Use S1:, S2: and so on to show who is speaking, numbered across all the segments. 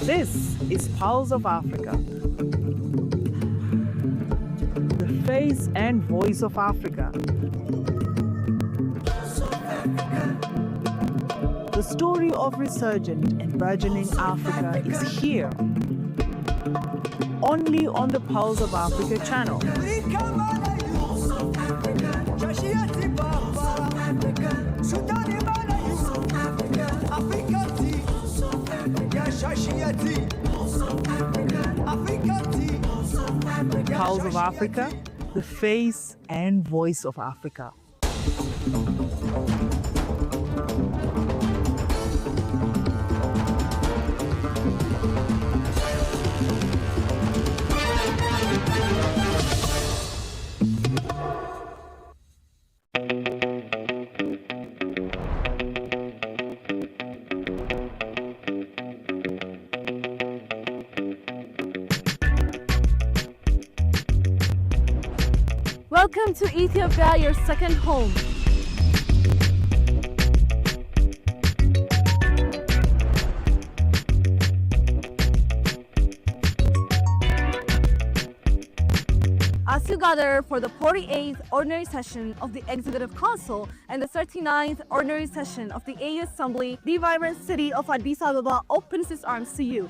S1: This is Pulse of Africa, the face and voice of Africa. The story of resurgent and burgeoning Africa is here, only on the Pulse of Africa channel. Pulse of Africa, the face and voice of Africa.
S2: Welcome to Ethiopia, your second home. As you gather for the 48th Ordinary Session of the Executive Council and the 39th Ordinary Session of the AU Assembly, the vibrant city of Addis Ababa opens its arms to you.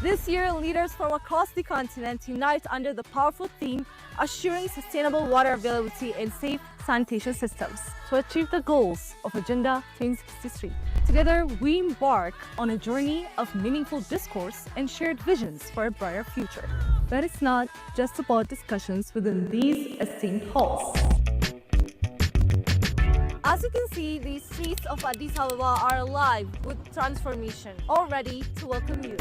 S2: This year, leaders from across the continent unite under the powerful theme, assuring sustainable water availability and safe sanitation systems to achieve the goals of Agenda 2063. Together, we embark on a journey of meaningful discourse and shared visions for a brighter future. But it's not just about discussions within these esteemed halls. As you can see, the streets of Addis Ababa are alive with transformation, all ready to welcome you.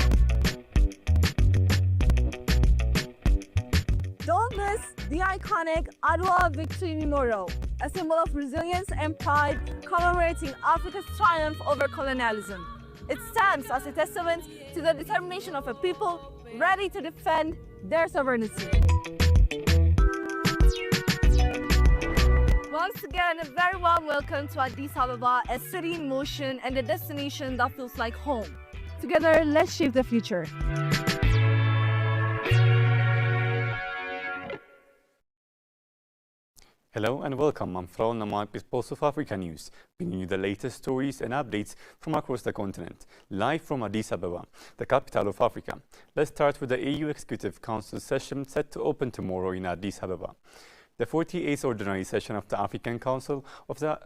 S2: Don't miss the iconic Adwa Victory Memorial, a symbol of resilience and pride commemorating Africa's triumph over colonialism. It stands as a testament to the determination of a people ready to defend their sovereignty. Once again, a very warm welcome to Addis Ababa, a city in motion and a destination that feels like home. Together, let's shape the future.
S3: Hello and welcome. I'm Frau Namad with Pulse of Africa News, bringing you the latest stories and updates from across the continent, live from Addis Ababa, the capital of Africa. Let's start with the AU Executive Council session set to open tomorrow in Addis Ababa. The 48th Ordinary Session of the African Council of the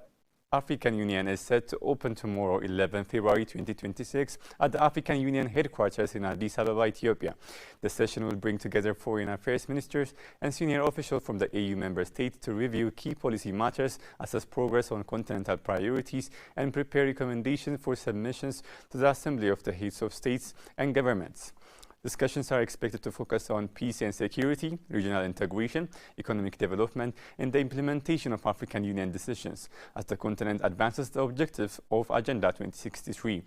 S3: African Union is set to open tomorrow, 11 February 2026, at the African Union headquarters in Addis Ababa, Ethiopia. The session will bring together foreign affairs ministers and senior officials from the AU member states to review key policy matters, assess progress on continental priorities, and prepare recommendations for submissions to the Assembly of the Heads of States and Governments. Discussions are expected to focus on peace and security, regional integration, economic development, and the implementation of African Union decisions as the continent advances the objectives of Agenda 2063.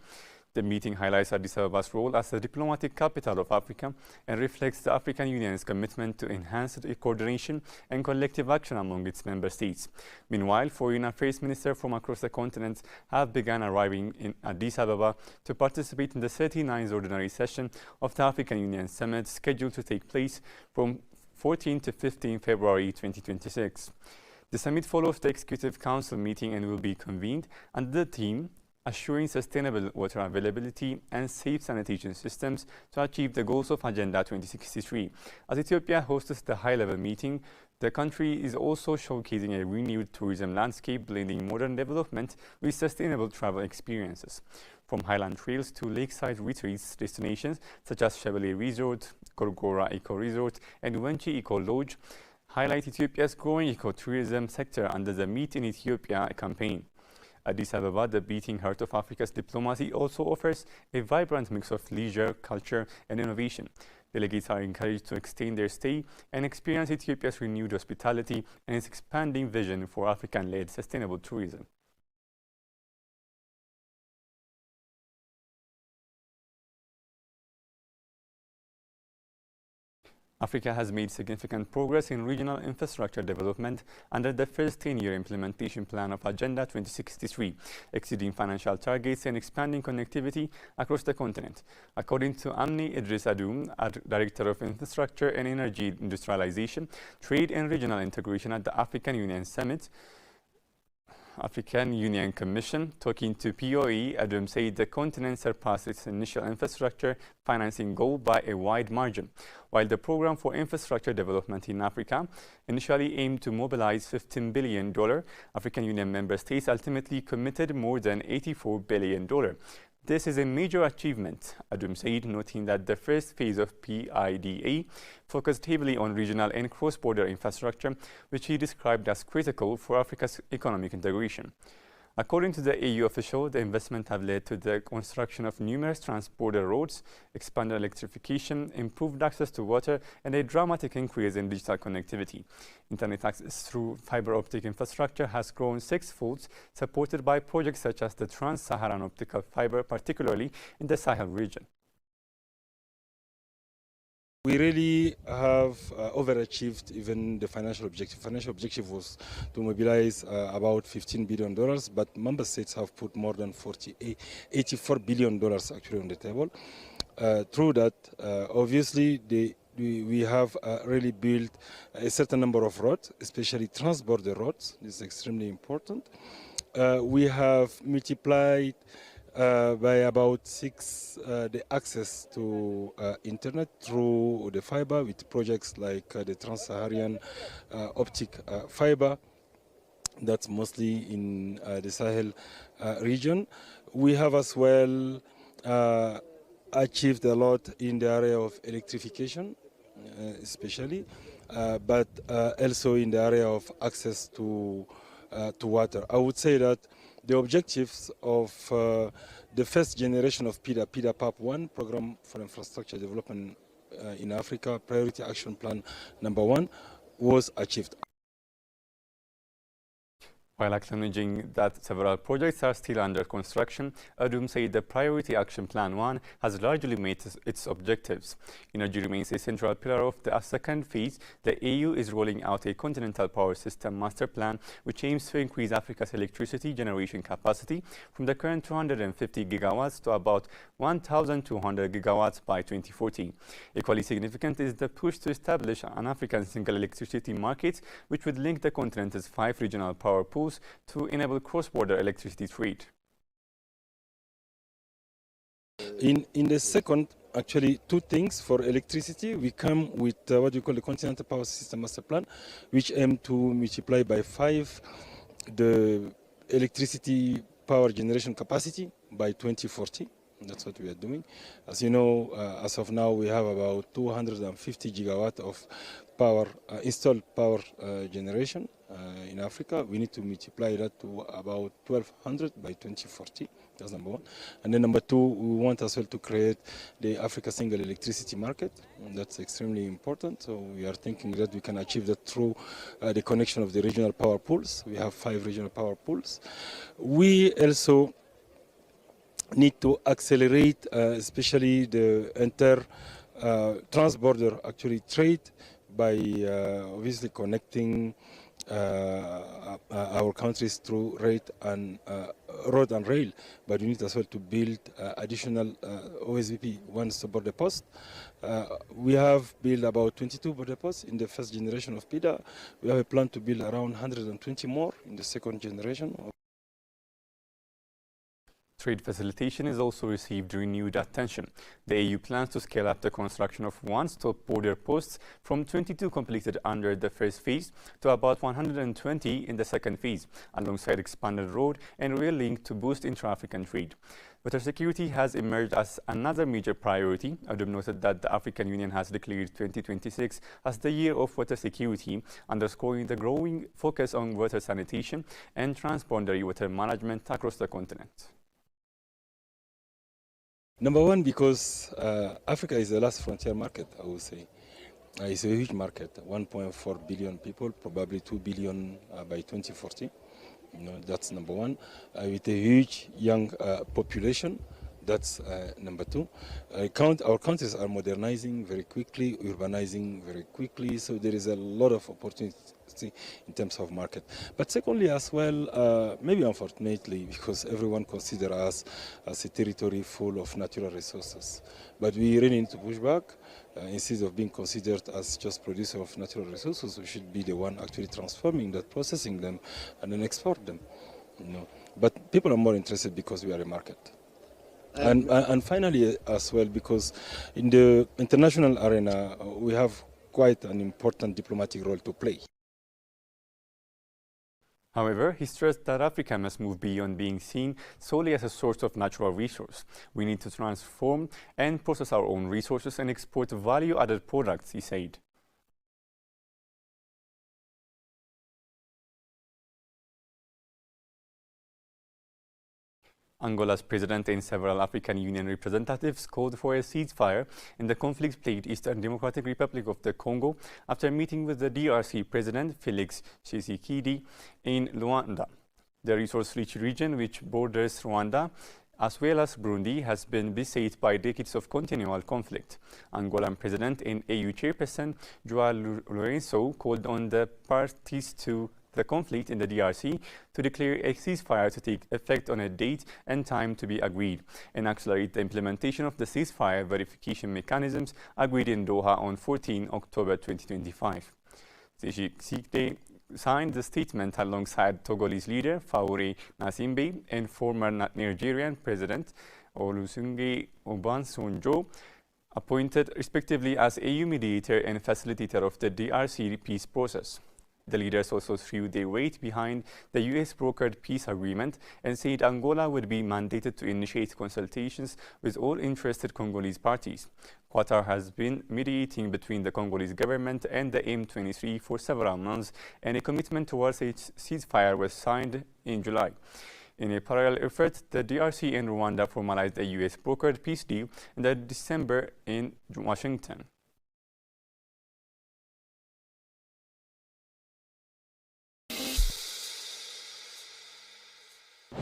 S3: The meeting highlights Addis Ababa's role as the diplomatic capital of Africa and reflects the African Union's commitment to enhanced coordination and collective action among its member states. Meanwhile, foreign affairs ministers from across the continent have begun arriving in Addis Ababa to participate in the 39th Ordinary Session of the African Union Summit, scheduled to take place from 14 to 15 February 2026. The summit follows the Executive Council meeting and will be convened under the theme assuring sustainable water availability and safe sanitation systems to achieve the goals of Agenda 2063. As Ethiopia hosts the high-level meeting, the country is also showcasing a renewed tourism landscape, blending modern development with sustainable travel experiences. From highland trails to lakeside retreats destinations such as Chevalier Resort, Gorgora Eco Resort, and Wenchi Eco Lodge highlight Ethiopia's growing ecotourism sector under the Meet in Ethiopia campaign. Addis Ababa, the beating heart of Africa's diplomacy, also offers a vibrant mix of leisure, culture, and innovation. Delegates are encouraged to extend their stay and experience Ethiopia's renewed hospitality and its expanding vision for African-led sustainable tourism. Africa has made significant progress in regional infrastructure development under the first 10-year implementation plan of Agenda 2063, exceeding financial targets and expanding connectivity across the continent. According to Amni Idris Adum, Director of Infrastructure and Energy Industrialization, Trade and Regional Integration at the African Union Summit, African Union Commission, talking to POE, Adum said the continent surpassed its initial infrastructure financing goal by a wide margin. While the Program for Infrastructure Development in Africa initially aimed to mobilize $15 billion, African Union member states ultimately committed more than $84 billion. This is a major achievement, Adum said, noting that the first phase of PIDA focused heavily on regional and cross-border infrastructure, which he described as critical for Africa's economic integration. According to the AU official, the investment have led to the construction of numerous trans-border roads, expanded electrification, improved access to water, and a dramatic increase in digital connectivity. Internet access through fiber optic infrastructure has grown sixfold, supported by projects such as the Trans-Saharan Optical Fiber, particularly in the Sahel region.
S4: We really have overachieved even the financial objective. Financial objective was to mobilize about $15 billion, but member states have put more than $84 billion actually on the table. Through that, obviously, we have really built a certain number of roads, especially trans-border roads. This is extremely important. We have multiplied by about 6 the access to internet through the fiber with projects like the Trans-Saharan Optic Fiber. That's mostly in the Sahel region. We have as well achieved a lot in the area of electrification, especially, but also in the area of access to water. I would say that the objectives of the first generation of PIDA PAP 1, Program for Infrastructure Development in Africa, Priority Action Plan number 1, was achieved.
S3: While acknowledging that several projects are still under construction, Adum said the Priority Action Plan 1 has largely met its objectives. Energy remains a central pillar of the second phase. The AU is rolling out a continental power system master plan, which aims to increase Africa's electricity generation capacity from the current 250 gigawatts to about 1,200 gigawatts by 2040. Equally significant is the push to establish an African single electricity market, which would link the continent's 5 regional power pools to enable cross-border electricity trade.
S4: In the second, actually, 2 things for electricity. We come with what we call the Continental Power System Master Plan, which aim to multiply by 5 the electricity power generation capacity by 2040. That's what we are doing. As you know, as of now, we have about 250 gigawatt of power, installed power generation in Africa. We need to multiply that to about 1,200 by 2040. That's number 1. And then number 2, we want as well to create the Africa single electricity market. And that's extremely important. So we are thinking that we can achieve that through the connection of the regional power pools. We have 5 regional power pools. We also need to accelerate, especially the trans-border actually trade by obviously connecting our countries through road and rail. But we need as well to build additional OSVP one-stop border post. We have built about 22 border posts in the first generation of PIDA. We have a plan to build around 120 more in the second generation.
S3: Trade facilitation is also received renewed attention. The AU plans to scale up the construction of one-stop border posts from 22 completed under the first phase to about 120 in the second phase, alongside expanded road and rail link to boost intra-African trade. Water security has emerged as another major priority. Adum noted that the African Union has declared 2026 as the year of water security, underscoring the growing focus on water sanitation and transboundary water management across the continent.
S4: Number 1, because Africa is the last frontier market, I would say. It's a huge market, 1.4 billion people, probably 2 billion by 2040. That's number 1. With a huge young population, That's number two. Our countries are modernizing very quickly, urbanizing very quickly, so there is a lot of opportunity in terms of market. But secondly as well, maybe unfortunately, because everyone considers us as a territory full of natural resources. But we really need to push back. Instead of being considered as just producer of natural resources, we should be the one actually transforming that, processing them, and then export them. But people are more interested because we are a market. And finally as well, because in the international arena, we have quite an important diplomatic role to play.
S3: However, he stressed that Africa must move beyond being seen solely as a source of natural resource. We need to transform and process our own resources and export value-added products, he said. Angola's president and several African Union representatives called for a ceasefire in the conflict-plagued Eastern Democratic Republic of the Congo after meeting with the DRC President Felix Tshisekedi in Luanda. The resource-rich region, which borders Rwanda as well as Burundi, has been beset by decades of continual conflict. Angolan President and AU Chairperson João Lourenço called on the parties to the conflict in the DRC to declare a ceasefire to take effect on a date and time to be agreed and accelerate the implementation of the ceasefire verification mechanisms agreed in Doha on 14 October 2025. Tshisekedi signed the statement alongside Togolese leader Faure Gnassingbe and former Nigerian President Olusegun Obasanjo, appointed respectively as AU mediator and facilitator of the DRC peace process. The leaders also threw their weight behind the US-brokered peace agreement and said Angola would be mandated to initiate consultations with all interested Congolese parties. Qatar has been mediating between the Congolese government and the M23 for several months, and a commitment towards a ceasefire was signed in July. In a parallel effort, the DRC and Rwanda formalized a US-brokered peace deal in December in Washington.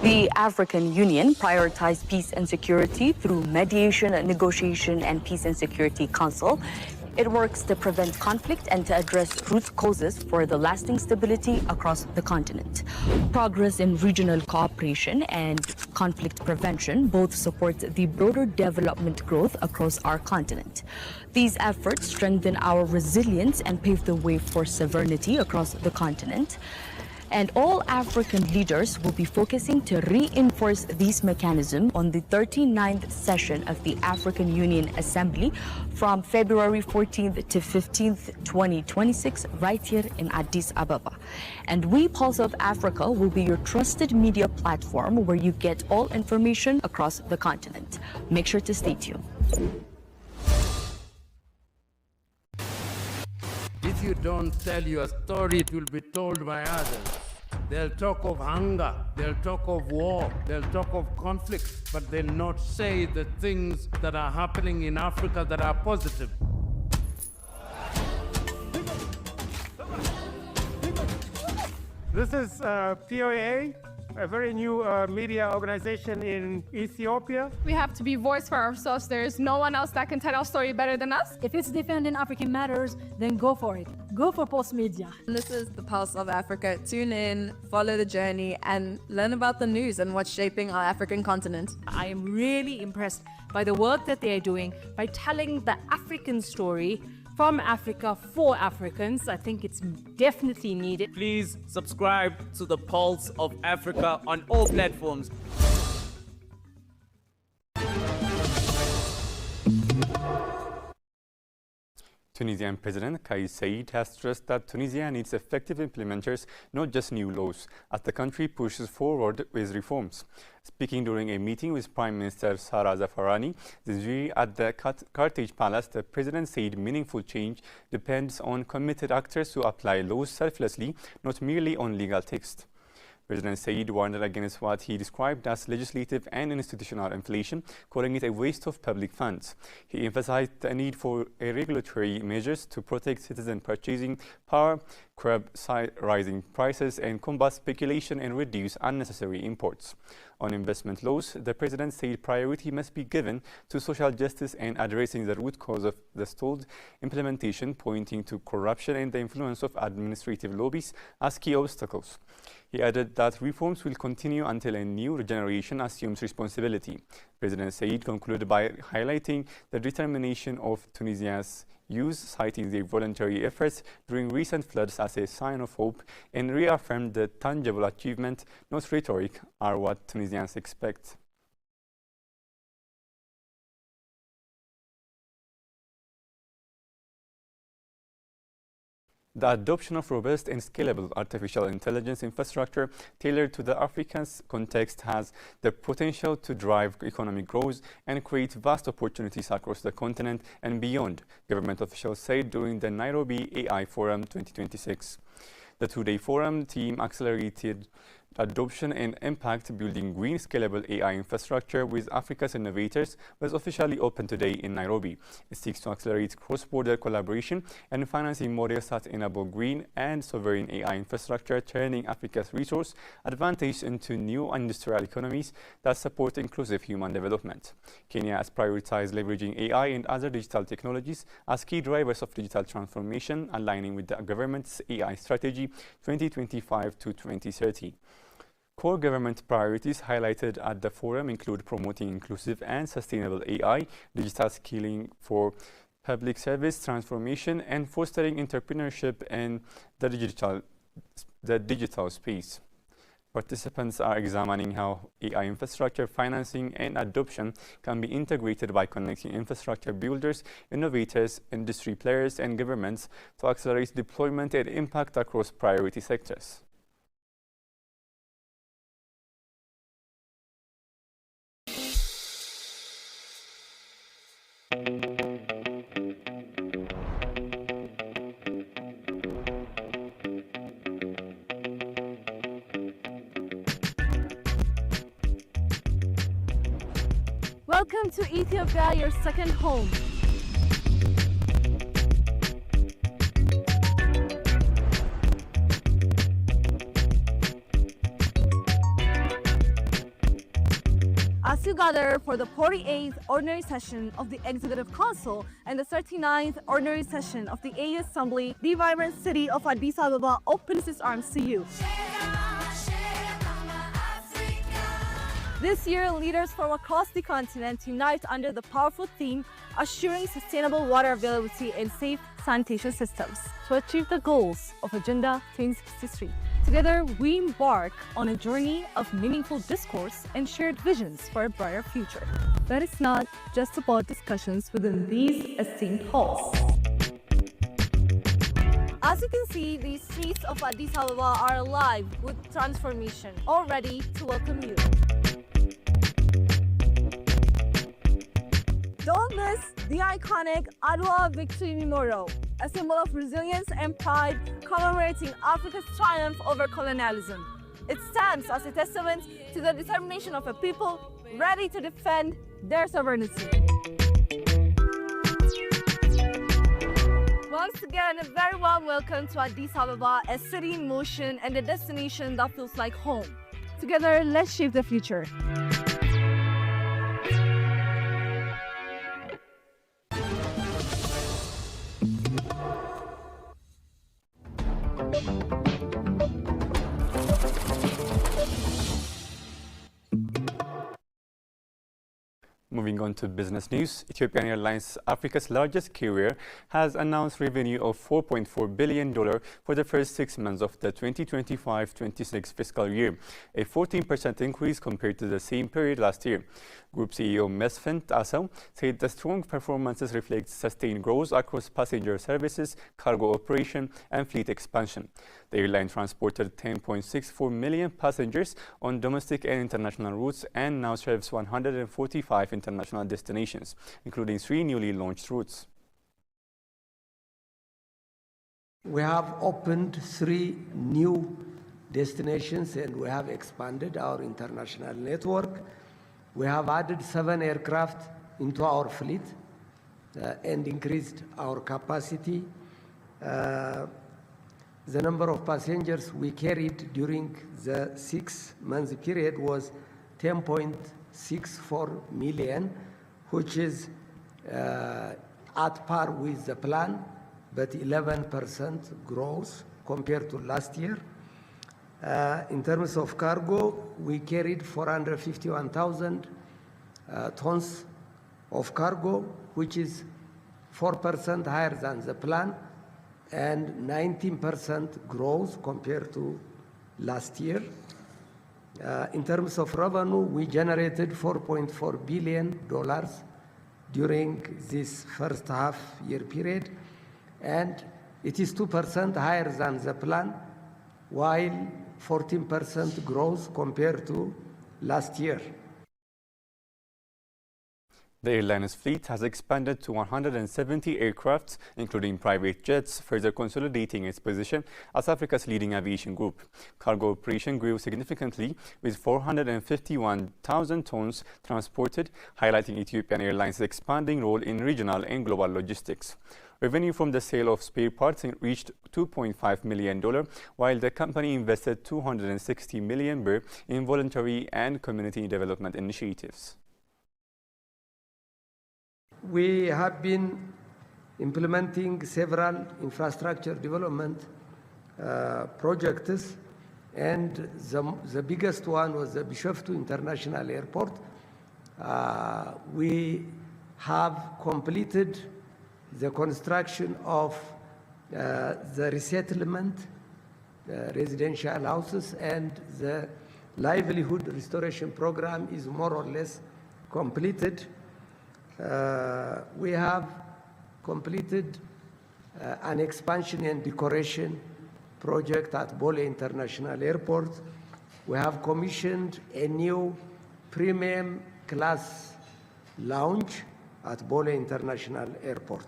S5: The African Union prioritized peace and security through mediation, negotiation, and Peace and Security Council. It works to prevent conflict and to address root causes for the lasting stability across the continent. Progress in regional cooperation and conflict prevention both support the broader development growth across our continent. These efforts strengthen our resilience and pave the way for sovereignty across the continent. And all African leaders will be focusing to reinforce these mechanisms on the 39th session of the African Union Assembly from February 14th to 15th, 2026, right here in Addis Ababa. And we, Pulse of Africa, will be your trusted media platform where you get all information across the continent. Make sure to stay tuned.
S6: If you don't tell your story, it will be told by others. They'll talk of hunger, they'll talk of war, they'll talk of conflict, but they'll not say the things that are happening in Africa that are positive.
S7: This is POA, a very new media organization in Ethiopia.
S2: We have to be voice for ourselves. There is no one else that can tell our story better than us.
S8: If it's defending African matters, then go for it. Go for Pulse Media.
S9: This is the Pulse of Africa. Tune in, follow the journey, and learn about the news and what's shaping our African continent.
S10: I am really impressed by the work that they are doing by telling the African story from Africa for Africans. I think it's definitely needed.
S11: Please subscribe to the Pulse of Africa on all platforms.
S3: Tunisian President Kais Saied has stressed that Tunisia needs effective implementers, not just new laws, as the country pushes forward with reforms. Speaking during a meeting with Prime Minister Sara Zafarani this year at the Carthage Palace, the president said meaningful change depends on committed actors who apply laws selflessly, not merely on legal text. President Said warned against what he described as legislative and institutional inflation, calling it a waste of public funds. He emphasized the need for regulatory measures to protect citizen purchasing power, curb rising prices, and combat speculation and reduce unnecessary imports. On investment laws, the president said priority must be given to social justice and addressing the root cause of the stalled implementation, pointing to corruption and the influence of administrative lobbies as key obstacles. He added that reforms will continue until a new generation assumes responsibility. President Said concluded by highlighting the determination of Tunisia's youth, citing their voluntary efforts during recent floods as a sign of hope, and reaffirmed that tangible achievement, not rhetoric, are what Tunisians expect. The adoption of robust and scalable artificial intelligence infrastructure tailored to the African's context has the potential to drive economic growth and create vast opportunities across the continent and beyond, government officials said during the Nairobi AI Forum 2026. The two-day forum team accelerated adoption and impact building green scalable AI infrastructure with Africa's innovators was officially opened today in Nairobi. It seeks to accelerate cross-border collaboration and financing models that enable green and sovereign AI infrastructure, turning Africa's resource advantage into new industrial economies that support inclusive human development. Kenya has prioritized leveraging AI and other digital technologies as key drivers of digital transformation, aligning with the government's AI strategy 2025 to 2030. Core government priorities highlighted at the forum include promoting inclusive and sustainable AI, digital skilling for public service transformation, and fostering entrepreneurship in the digital space. Participants are examining how AI infrastructure financing and adoption can be integrated by connecting infrastructure builders, innovators, industry players, and governments to accelerate deployment and impact across priority sectors.
S2: Welcome to Ethiopia, your second home. As you gather for the 48th Ordinary Session of the Executive Council and the 39th Ordinary Session of the AU Assembly, the vibrant city of Addis Ababa opens its arms to you. This year, leaders from across the continent unite under the powerful theme, assuring sustainable water availability and safe sanitation systems to achieve the goals of Agenda 2063. Together, we embark on a journey of meaningful discourse and shared visions for a brighter future. But it's not just about discussions within these esteemed halls. As you can see, the streets of Addis Ababa are alive with transformation, all ready to welcome you. Don't miss the iconic Adwa Victory Memorial, a symbol of resilience and pride commemorating Africa's triumph over colonialism. It stands as a testament to the determination of a people ready to defend their sovereignty. Once again, a very warm welcome to Addis Ababa, a city in motion and a destination that feels like home. Together, let's shape the future.
S3: Moving on to business news, Ethiopian Airlines, Africa's largest carrier, has announced revenue of $4.4 billion for the first 6 months of the 2025-26 fiscal year, a 14% increase compared to the same period last year. Group CEO Mesfin Assaw said the strong performances reflect sustained growth across passenger services, cargo operation, and fleet expansion. The airline transported 10.64 million passengers on domestic and international routes and now serves 145 international destinations, including 3 newly launched routes.
S12: We have opened 3 new destinations, and we have expanded our international network. We have added 7 aircraft into our fleet and increased our capacity. The number of passengers we carried during the 6-month period was 10.64 million, which is at par with the plan, but 11% growth compared to last year. In terms of cargo, we carried 451,000 tons of cargo, which is 4% higher than the plan and 19% growth compared to last year. In terms of revenue, we generated $4.4 billion during this first half year period, and it is 2% higher than the plan, while 14% growth compared to last year.
S3: The airline's fleet has expanded to 170 aircraft, including private jets, further consolidating its position as Africa's leading aviation group. Cargo operation grew significantly, with 451,000 tons transported, highlighting Ethiopian Airlines' expanding role in regional and global logistics. Revenue from the sale of spare parts reached $2.5 million, while the company invested 260 million birr in voluntary and community development initiatives.
S12: We have been implementing several infrastructure development projects, and the biggest one was the Bishoftu International Airport. We have completed the construction of the resettlement residential houses, and the livelihood restoration program is more or less completed. We have completed an expansion and decoration project at Bole International Airport. We have commissioned a new premium class lounge at Bole International Airport.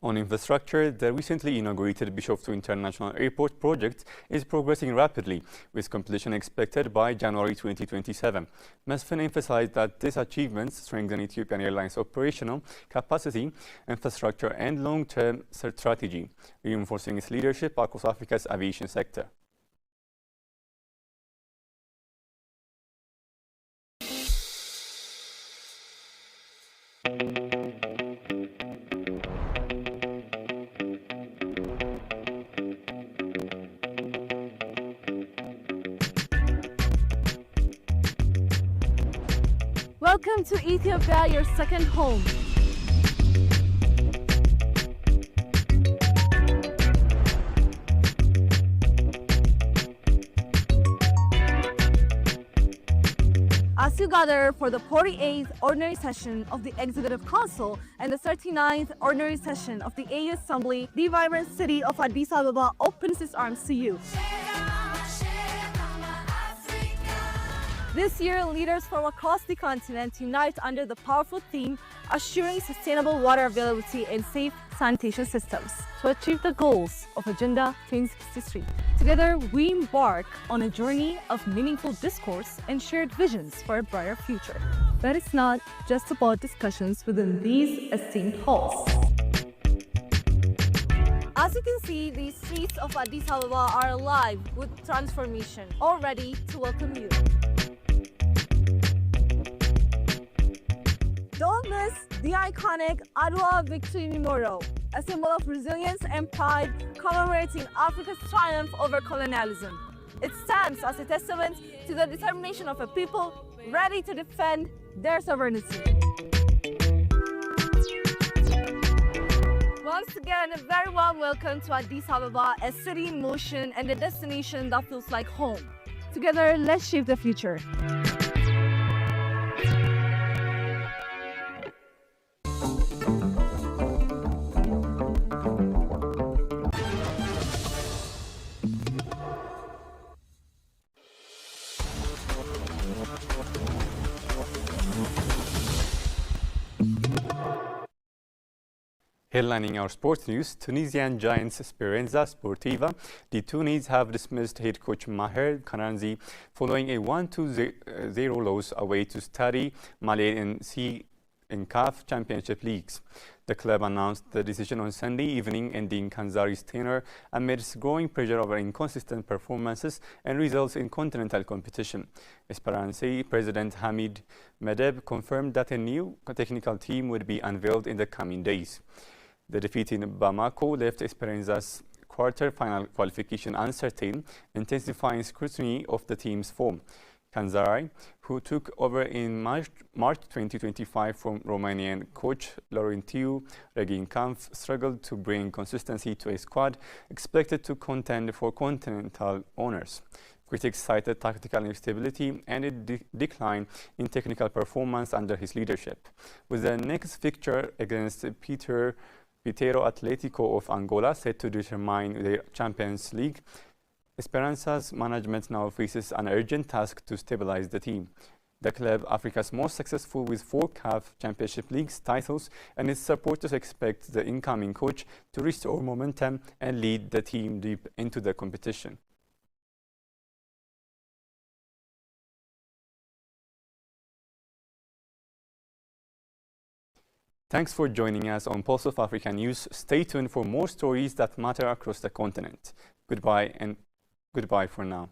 S3: On infrastructure, the recently inaugurated Bishoftu International Airport project is progressing rapidly, with completion expected by January 2027. Mesfin emphasized that these achievements strengthen Ethiopian Airlines' operational capacity, infrastructure, and long-term strategy, reinforcing its leadership across Africa's aviation sector.
S2: Welcome to Ethiopia, your second home. As you gather for the 48th Ordinary Session of the Executive Council and the 39th Ordinary Session of the AU Assembly, the vibrant city of Addis Ababa opens its arms to you. This year, leaders from across the continent unite under the powerful theme, assuring sustainable water availability and safe sanitation systems to achieve the goals of Agenda 2063. Together, we embark on a journey of meaningful discourse and shared visions for a brighter future. But it's not just about discussions within these esteemed halls. As you can see, the streets of Addis Ababa are alive with transformation, all ready to welcome you. Don't miss the iconic Adwa Victory Memorial, a symbol of resilience and pride commemorating Africa's triumph over colonialism. It stands as a testament to the determination of a people ready to defend their sovereignty. Once again, a very warm welcome to Addis Ababa, a city in motion and a destination that feels like home. Together, let's shape the future.
S3: Headlining our sports news, Tunisian giants Esperanza Sportiva de Tunis have dismissed head coach Maher Kananzi following a 1-0 loss away to Stade Malien in CAF Championship Leagues. The club announced the decision on Sunday evening, ending Kanzari's tenure amidst growing pressure over inconsistent performances and results in continental competition. Esperance President Hamid Medeb confirmed that a new technical team would be unveiled in the coming days. The defeat in Bamako left Esperanza's quarter-final qualification uncertain, intensifying scrutiny of the team's form. Kanzari, who took over in March 2025 from Romanian coach Laurentiu Reghincampf, struggled to bring consistency to a squad expected to contend for continental honours. Critics cited tactical instability and a decline in technical performance under his leadership. With the next fixture against Pitero Atletico of Angola set to determine the Champions League, Esperanza's management now faces an urgent task to stabilize the team. The club, Africa's most successful with 4 CAF Championship Leagues titles, and its supporters expect the incoming coach to restore momentum and lead the team deep into the competition. Thanks for joining us on Pulse of Africa News. Stay tuned for more stories that matter across the continent. Goodbye for now.